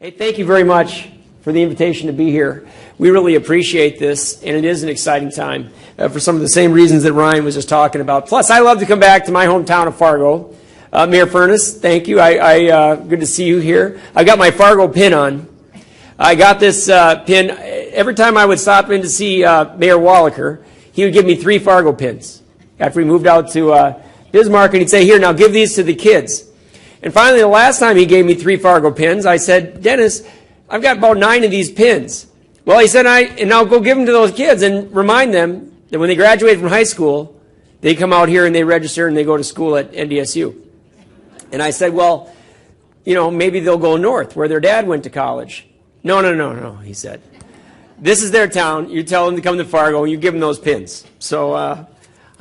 Hey, thank you very much for the invitation to be here. We really appreciate this, and it is an exciting time for some of the same reasons that Ryan was just talking about. Plus, I love to come back to my hometown of Fargo. Mayor Furness, thank you. Good to see you here. I got my Fargo pin on. I got this pin. Every time I would stop in to see Mayor Wallaker, he would give me 3 Fargo pins. After we moved out to Bismarck, and he'd say, here, now give these to the kids. And finally, the last time he gave me 3 Fargo pins, I said, Dennis, I've got about 9 of these pins. Well, he said, and now go give them to those kids and remind them that when they graduate from high school, they come out here and they register and they go to school at NDSU. And I said, well, you know, maybe they'll go north where their dad went to college. No, he said. This is their town. You tell them to come to Fargo and you give them those pins. So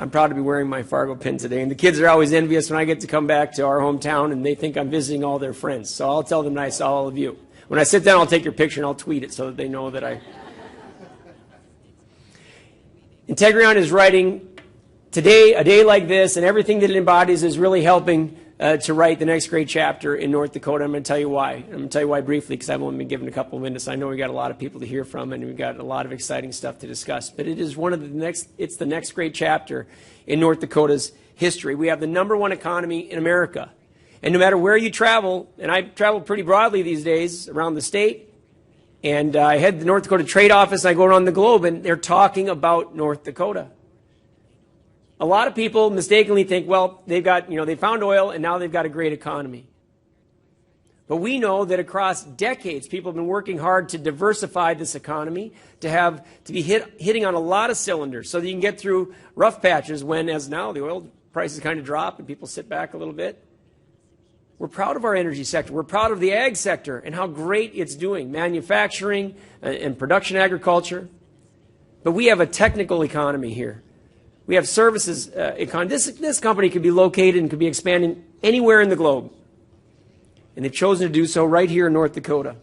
I'm proud to be wearing my Fargo pin today. And the kids are always envious when I get to come back to our hometown and they think I'm visiting all their friends. So I'll tell them that I saw all of you. When I sit down, I'll take your picture and I'll tweet it so that they know that I... Integreon is writing today, a day like this, and everything that it embodies is really helping to write the next great chapter in North Dakota. I'm going to tell you why. I'm going to tell you why briefly because I've only been given a couple of minutes. I know we've got a lot of people to hear from and we've got a lot of exciting stuff to discuss. But it is it's the next great chapter in North Dakota's history. We have the #1 economy in America. And no matter where you travel, and I travel pretty broadly these days around the state, and I head to the North Dakota Trade Office, and I go around the globe, and they're talking about North Dakota. A lot of people mistakenly think, well, they've got, they found oil, and now they've got a great economy. But we know that across decades, people have been working hard to diversify this economy, to be hitting on a lot of cylinders so that you can get through rough patches when, as now, the oil prices kind of drop and people sit back a little bit. We're proud of our energy sector. We're proud of the ag sector and how great it's doing, manufacturing and production agriculture. But we have a technical economy here. We have services economy. This company could be located and could be expanding anywhere in the globe. And they've chosen to do so right here in North Dakota.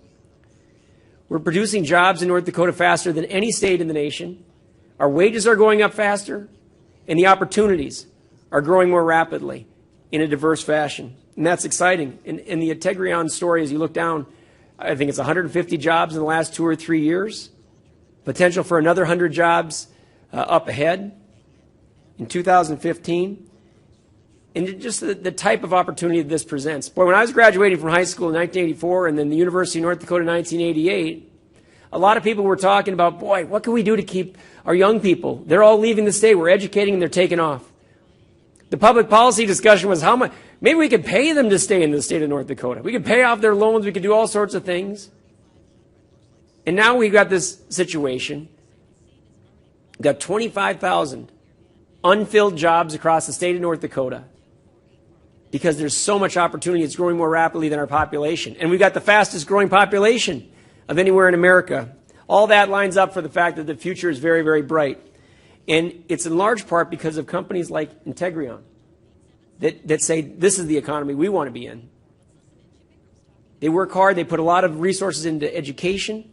We're producing jobs in North Dakota faster than any state in the nation. Our wages are going up faster, and the opportunities are growing more rapidly in a diverse fashion. And that's exciting. In the Integreon story, as you look down, I think it's 150 jobs in the last 2 or 3 years. Potential for another 100 jobs up ahead in 2015. And just the type of opportunity that this presents. Boy, when I was graduating from high school in 1984 and then the University of North Dakota in 1988, a lot of people were talking about, boy, what can we do to keep our young people? They're all leaving the state. We're educating and they're taking off. The public policy discussion was how much, maybe we could pay them to stay in the state of North Dakota. We could pay off their loans. We could do all sorts of things. And now we've got this situation. We've got 25,000 unfilled jobs across the state of North Dakota because there's so much opportunity. It's growing more rapidly than our population. And we've got the fastest growing population of anywhere in America. All that lines up for the fact that the future is very, very bright. And it's in large part because of companies like Integreon that say this is the economy we want to be in. They work hard. They put a lot of resources into education.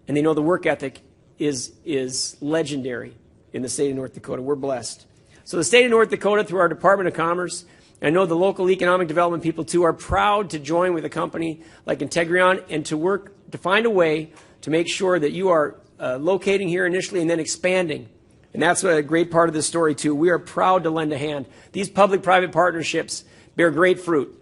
And they know the work ethic is legendary in the state of North Dakota. We're blessed. So the state of North Dakota, through our Department of Commerce, and I know the local economic development people too, are proud to join with a company like Integreon and to work to find a way to make sure that you are locating here initially and then expanding. And that's a great part of this story, too. We are proud to lend a hand. These public-private partnerships bear great fruit,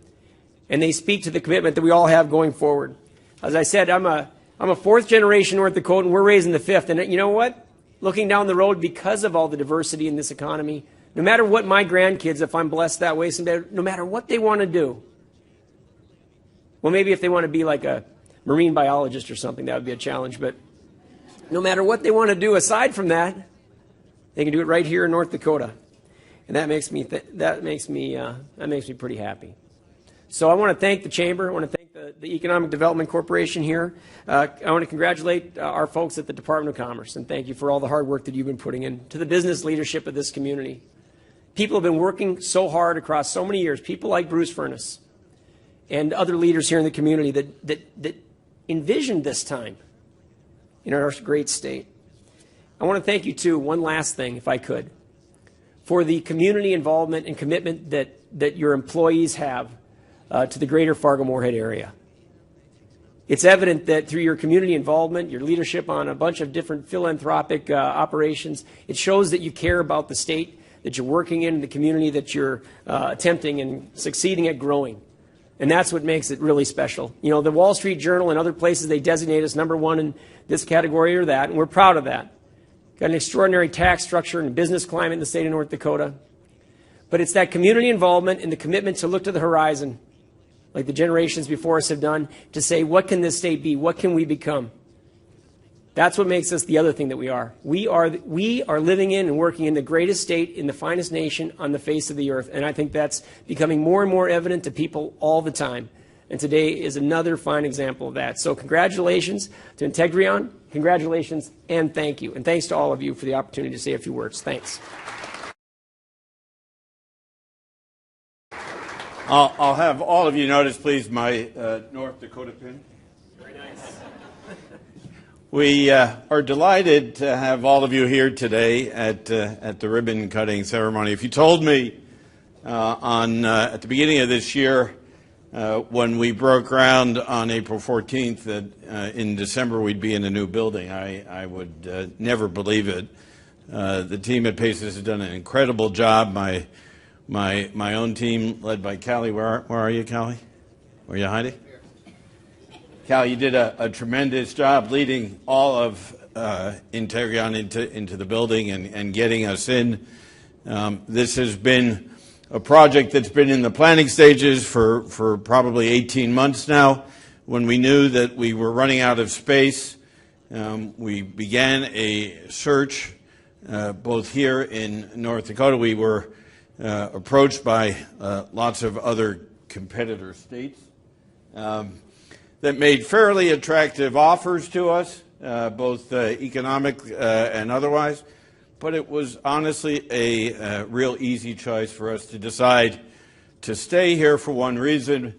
and they speak to the commitment that we all have going forward. As I said, I'm a fourth-generation North Dakotan. We're raising the fifth. And you know what? Looking down the road, because of all the diversity in this economy, no matter what my grandkids, if I'm blessed that way someday, no matter what they want to do, well, maybe if they want to be like a marine biologist or something, that would be a challenge. But no matter what they want to do aside from that, they can do it right here in North Dakota, and that makes me pretty happy. So I want to thank the Chamber. I want to thank the Economic Development Corporation here. I want to congratulate our folks at the Department of Commerce, and thank you for all the hard work that you've been putting in to the business leadership of this community. People have been working so hard across so many years. People like Bruce Furness and other leaders here in the community that envisioned this time in our great state. I want to thank you, too, one last thing, if I could, for the community involvement and commitment that your employees have to the greater Fargo-Moorhead area. It's evident that through your community involvement, your leadership on a bunch of different philanthropic operations, it shows that you care about the state that you're working in, the community that you're attempting and succeeding at growing. And that's what makes it really special. You know, the Wall Street Journal and other places, they designate us #1 in this category or that, and we're proud of that. Got an extraordinary tax structure and business climate in the state of North Dakota. But it's that community involvement and the commitment to look to the horizon, like the generations before us have done, to say, what can this state be? What can we become? That's what makes us the other thing that we are. We are living in and working in the greatest state in the finest nation on the face of the earth. And I think that's becoming more and more evident to people all the time. And today is another fine example of that. So congratulations to Integreon. Congratulations and thank you. And thanks to all of you for the opportunity to say a few words. Thanks. I'll have all of you notice, please, my North Dakota pin. Very nice. We are delighted to have all of you here today at the ribbon cutting ceremony. If you told me at the beginning of this year, when we broke ground on April 14th, that in December we'd be in a new building, I would never believe it. The team at Paces has done an incredible job. My own team, led by Callie. Where are you, Callie? Where are you hiding? Callie, you did a tremendous job leading all of Integreon into the building and getting us in. This has been a project that's been in the planning stages for probably 18 months now. When we knew that we were running out of space, we began a search both here in North Dakota. We were approached by lots of other competitor states that made fairly attractive offers to us, both economic and otherwise. But it was honestly a real easy choice for us to decide to stay here for one reason.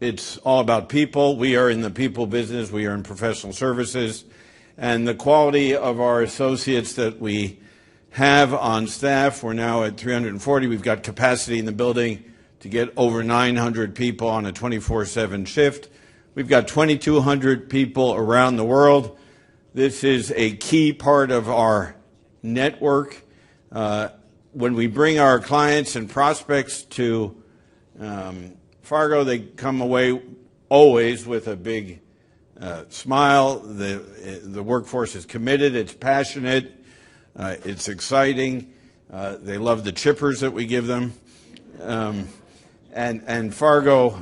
It's all about people. We are in the people business. We are in professional services. And the quality of our associates that we have on staff, we're now at 340. We've got capacity in the building to get over 900 people on a 24/7 shift. We've got 2,200 people around the world. This is a key part of our network. When we bring our clients and prospects to Fargo, they come away always with a big smile. The workforce is committed, it's passionate, it's exciting. They love the chippers that we give them. And Fargo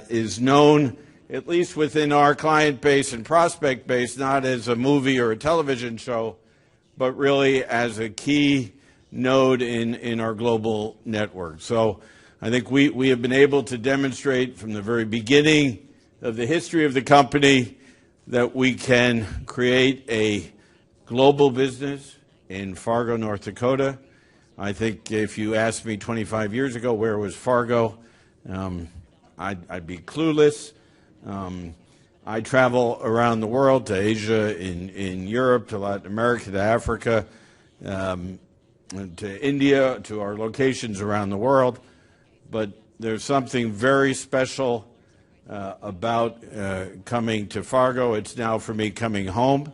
is known, at least within our client base and prospect base, not as a movie or a television show, but really as a key node in our global network. So I think we have been able to demonstrate from the very beginning of the history of the company that we can create a global business in Fargo, North Dakota. I think if you asked me 25 years ago where was Fargo, I'd be clueless. I travel around the world, to Asia, in Europe, to Latin America, to Africa, to India, to our locations around the world. But there's something very special about coming to Fargo. It's now, for me, coming home.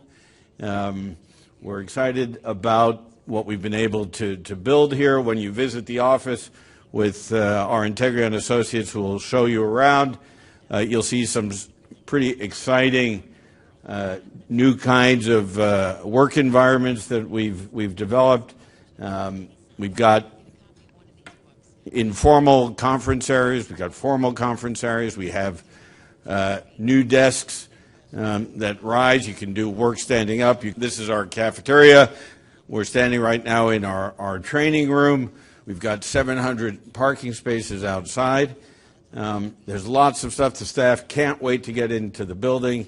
We're excited about what we've been able to build here. When you visit the office with our Integreon associates who will show you around, you'll see some pretty exciting new kinds of work environments that we've developed. We've got informal conference areas. We've got formal conference areas. We have new desks that rise. You can do work standing up. This is our cafeteria. We're standing right now in our training room. We've got 700 parking spaces outside. There's lots of stuff. The staff can't wait to get into the building.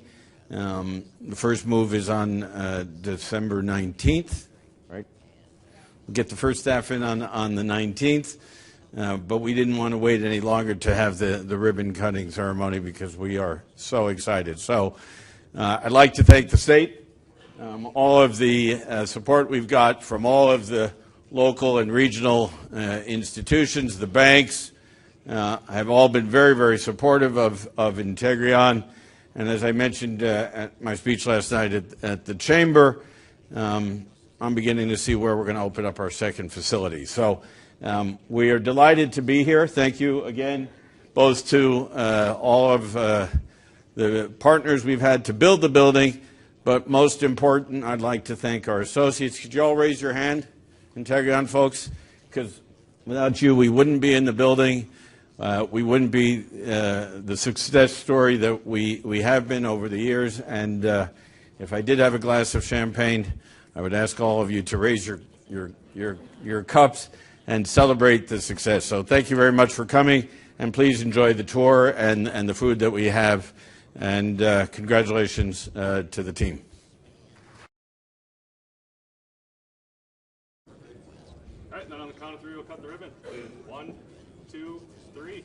The first move is on December 19th, right? We'll get the first staff in on the 19th, but we didn't want to wait any longer to have the ribbon cutting ceremony because we are so excited. So I'd like to thank the state, all of the support we've got from all of the local and regional institutions, the banks, have all been very, very supportive of Integreon. And as I mentioned at my speech last night at the Chamber, I'm beginning to see where we're going to open up our second facility. So we are delighted to be here. Thank you again, both to all of the partners we've had to build the building, but most important, I'd like to thank our associates. Could you all raise your hand, Integreon folks? Because without you, we wouldn't be in the building. We wouldn't be the success story that we have been over the years. And if I did have a glass of champagne, I would ask all of you to raise your cups and celebrate the success. So thank you very much for coming, and please enjoy the tour and the food that we have. And congratulations to the team. All right, then on the count of three, we'll cut the ribbon. 1, 2, 3.